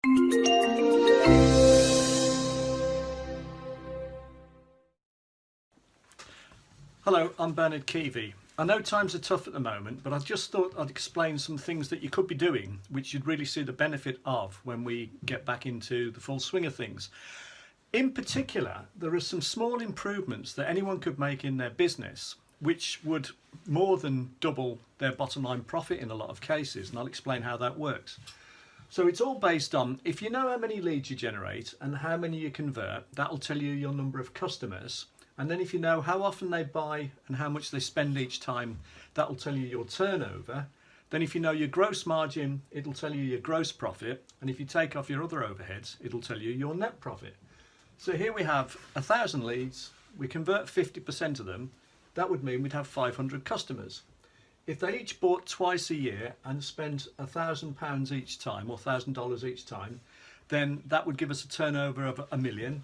Hello, I'm Bernard Keevy. I know times are tough at the moment, but I just thought I'd explain some things that you could be doing which you'd really see the benefit of when we get back into the full swing of things. In particular, there are some small improvements that anyone could make in their business which would more than double their bottom line profit in a lot of cases, and I'll explain how that works. So it's all based on, if you know how many leads you generate and how many you convert, that'll tell you your number of customers. And then if you know how often they buy and how much they spend each time, that'll tell you your turnover. Then if you know your gross margin, it'll tell you your gross profit. And if you take off your other overheads, it'll tell you your net profit. So here we have 1,000 leads, we convert 50% of them. That would mean we'd have 500 customers. If they each bought twice a year and spent £1,000 each time, or $1,000 each time, then that would give us a turnover of £1 million.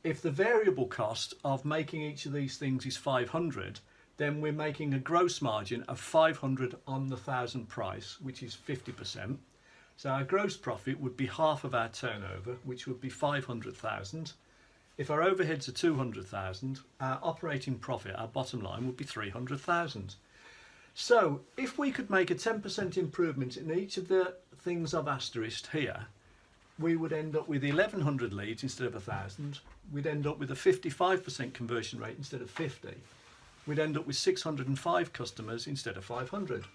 If the variable cost of making each of these things is 500, then we're making a gross margin of 500 on the 1,000 price, which is 50%. So our gross profit would be half of our turnover, which would be 500,000. If our overheads are 200,000, our operating profit, our bottom line, would be 300,000. So if we could make a 10% improvement in each of the things I've asterisked here, we would end up with 1,100 leads instead of 1,000. We'd end up with a 55% conversion rate instead of 50. We'd end up with 605 customers instead of 500.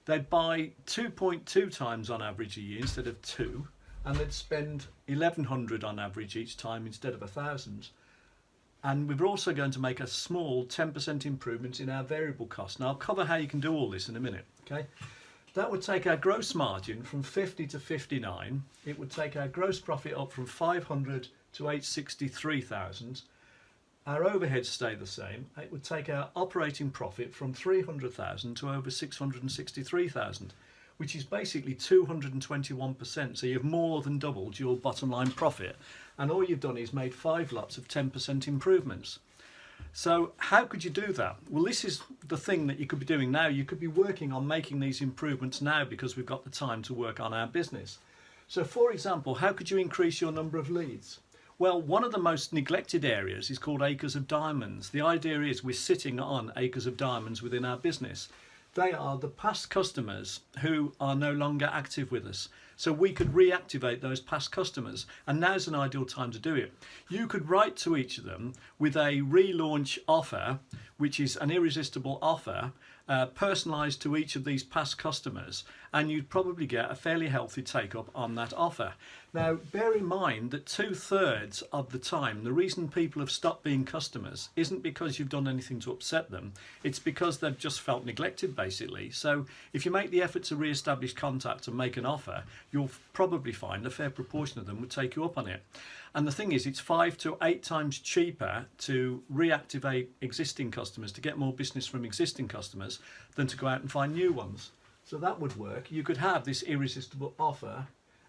They'd buy 2.2 times on average a year instead of 2, and they'd spend 1,100 on average each time instead of 1,000. And we're also going to make a small 10% improvement in our variable cost. Now I'll cover how you can do all this in a minute, okay? That would take our gross margin from 50 to 59. It would take our gross profit up from 500 to 863,000. Our overheads stay the same. It would take our operating profit from 300,000 to over 663,000, which is basically 221%. So you've more than doubled your bottom line profit, and all you've done is made 5 lots of 10% improvements. So how could you do that? Well, this is the thing that you could be doing now. You could be working on making these improvements now because we've got the time to work on our business. So for example, how could you increase your number of leads? Well, one of the most neglected areas is called acres of diamonds. The idea is we're sitting on acres of diamonds within our business. They are the past customers who are no longer active with us. So we could reactivate those past customers, and now's an ideal time to do it. You could write to each of them with a relaunch offer, which is an irresistible offer, personalised to each of these past customers, and you'd probably get a fairly healthy take up on that offer. Now bear in mind that 2/3 of the time the reason people have stopped being customers isn't because you've done anything to upset them, it's because they've just felt neglected basically. So if you make the effort to re-establish contact and make an offer, you'll probably find a fair proportion of them would take you up on it. And the thing is, it's 5 to 8 times cheaper to reactivate existing customers, to get more business from existing customers, than to go out and find new ones. So that would work. You could have this irresistible offer,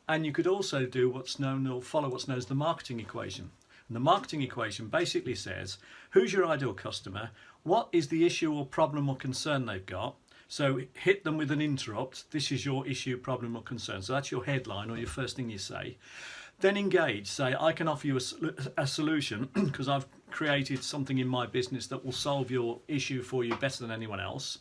and you could also do what's known, or follow what's known as the marketing equation. And the marketing equation basically says, who's your ideal customer? What is the issue or problem or concern they've got? So hit them with an interrupt. This is your issue, problem or concern. So that's your headline or your first thing you say. Then engage. Say, I can offer you a solution because I've created something in my business that will solve your issue for you better than anyone else.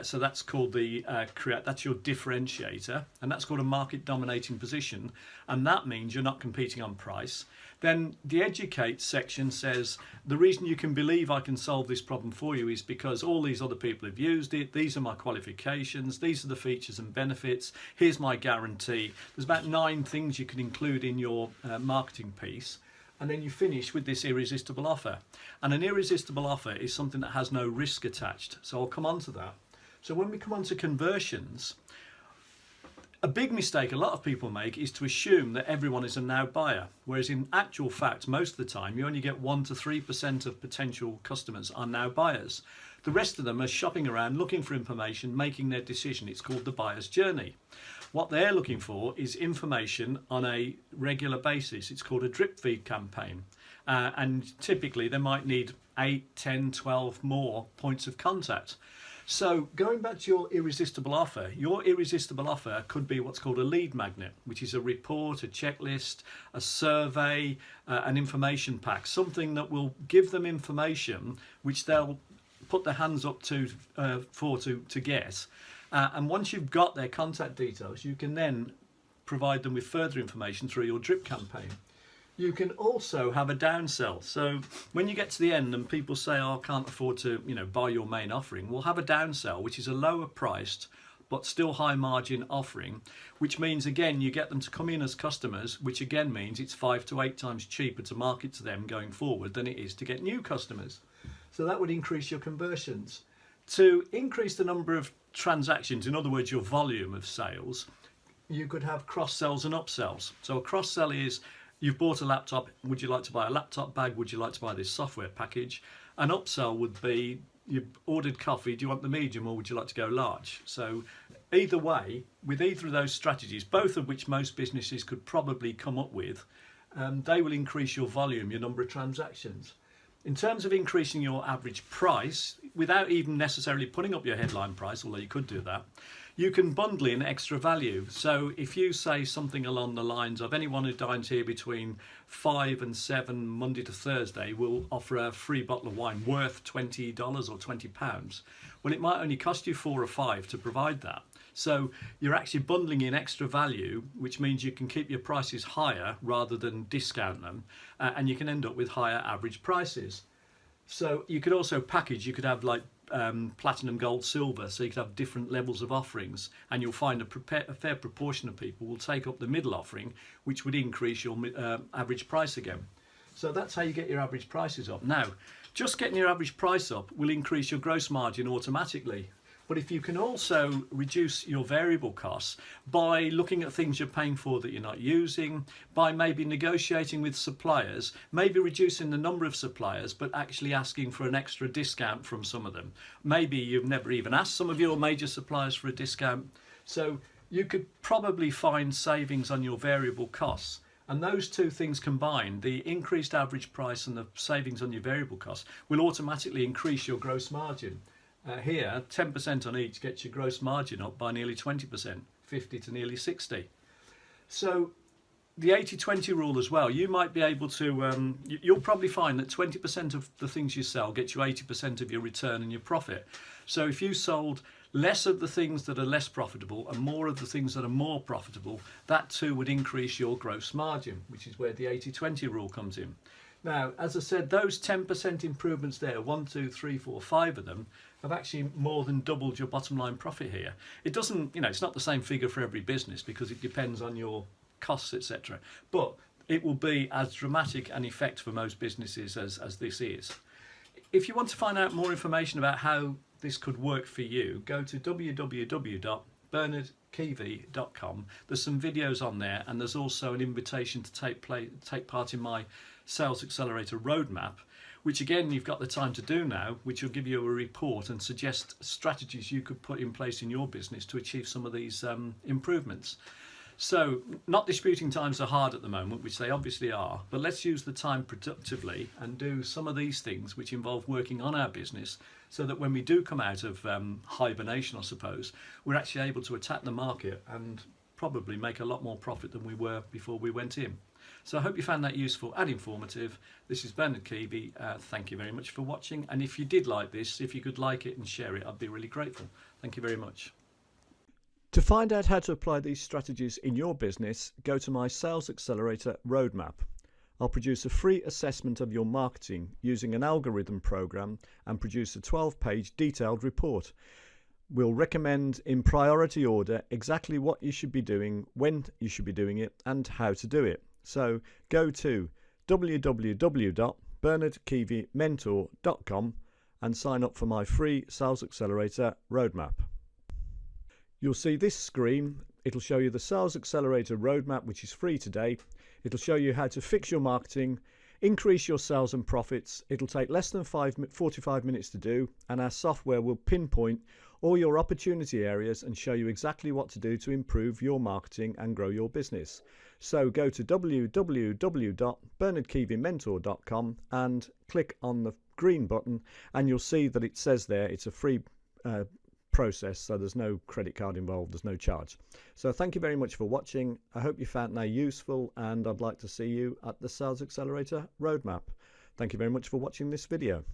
So that's called that's your differentiator, and that's called a market dominating position, and that means you're not competing on price. Then the educate section says the reason you can believe I can solve this problem for you is because all these other people have used it, these are my qualifications, these are the features and benefits, here's my guarantee. There's about 9 things you can include in your marketing piece. And then you finish with this irresistible offer. And an irresistible offer is something that has no risk attached. So I'll come on to that. So when we come on to conversions, a big mistake a lot of people make is to assume that everyone is a now buyer, whereas in actual fact, most of the time, you only get 1 to 3% of potential customers are now buyers. The rest of them are shopping around, looking for information, making their decision. It's called the buyer's journey. What they're looking for is information on a regular basis. It's called a drip feed campaign. And typically they might need 8, 10, 12 more points of contact. So going back to your irresistible offer could be what's called a lead magnet, which is a report, a checklist, a survey, an information pack, something that will give them information which they'll put their hands up to get. And once you've got their contact details, you can then provide them with further information through your drip campaign. You can also have a downsell. So when you get to the end and people say, "Oh, I can't afford to, buy your main offering," we'll have a downsell, which is a lower priced but still high margin offering, which means again you get them to come in as customers, which again means it's 5 to 8 times cheaper to market to them going forward than it is to get new customers. So that would increase your conversions. To increase the number of transactions, in other words, your volume of sales, you could have cross-sells and upsells. So a cross-sell is, you've bought a laptop, would you like to buy a laptop bag? Would you like to buy this software package? An upsell would be, you've ordered coffee, do you want the medium or would you like to go large? So either way, with either of those strategies, both of which most businesses could probably come up with, they will increase your volume, your number of transactions. In terms of increasing your average price, without even necessarily putting up your headline price, although you could do that, you can bundle in extra value. So if you say something along the lines of, anyone who dines here between 5 and 7 Monday to Thursday will offer a free bottle of wine worth $20 or £20. Well, it might only cost you 4 or 5 to provide that. So you're actually bundling in extra value, which means you can keep your prices higher rather than discount them, and you can end up with higher average prices. So you could also package, you could have like platinum, gold, silver, so you could have different levels of offerings, and you'll find a fair proportion of people will take up the middle offering, which would increase your average price again. So that's how you get your average prices up. Now, just getting your average price up will increase your gross margin automatically. But if you can also reduce your variable costs by looking at things you're paying for that you're not using, by maybe negotiating with suppliers, maybe reducing the number of suppliers, but actually asking for an extra discount from some of them. Maybe you've never even asked some of your major suppliers for a discount. So you could probably find savings on your variable costs. And those two things combined, the increased average price and the savings on your variable costs, will automatically increase your gross margin. Here, 10% on each gets your gross margin up by nearly 20%, 50 to nearly 60. So the 80-20 rule as well, you might be able to, you'll probably find that 20% of the things you sell get you 80% of your return and your profit. So if you sold less of the things that are less profitable and more of the things that are more profitable, that too would increase your gross margin, which is where the 80-20 rule comes in. Now, as I said, those 10% improvements there, 1, 2, 3, 4, 5 of them, have actually more than doubled your bottom line profit here. It doesn't, it's not the same figure for every business because it depends on your costs, etc. But it will be as dramatic an effect for most businesses as this is. If you want to find out more information about how this could work for you, go to www.bernardkeevy.com. There's some videos on there, and there's also an invitation to take part in my Sales Accelerator roadmap, which again you've got the time to do now, which will give you a report and suggest strategies you could put in place in your business to achieve some of these improvements. So, not disputing times are hard at the moment, which they obviously are, but let's use the time productively and do some of these things which involve working on our business, so that when we do come out of hibernation, I suppose, we're actually able to attack the market and probably make a lot more profit than we were before we went in. So I hope you found that useful and informative. This is Bernard Keevy. Thank you very much for watching. And if you did like this, if you could like it and share it, I'd be really grateful. Thank you very much. To find out how to apply these strategies in your business, go to my Sales Accelerator roadmap. I'll produce a free assessment of your marketing using an algorithm program and produce a 12-page detailed report. We'll recommend in priority order exactly what you should be doing, when you should be doing it, and how to do it. So go to www.bernardkeevymentor.com and sign up for my free Sales Accelerator roadmap. You'll see this screen. It'll show you the Sales Accelerator roadmap, which is free today. It'll show you how to fix your marketing, increase your sales and profits. It'll take less than 45 minutes to do, and our software will pinpoint all your opportunity areas and show you exactly what to do to improve your marketing and grow your business. So go to www.bernardkeevymentor.com and click on the green button, and you'll see that it says there it's a free process, so there's no credit card involved, there's no charge. So thank you very much for watching. I hope you found that useful, and I'd like to see you at the Sales Accelerator roadmap. Thank you very much for watching this video.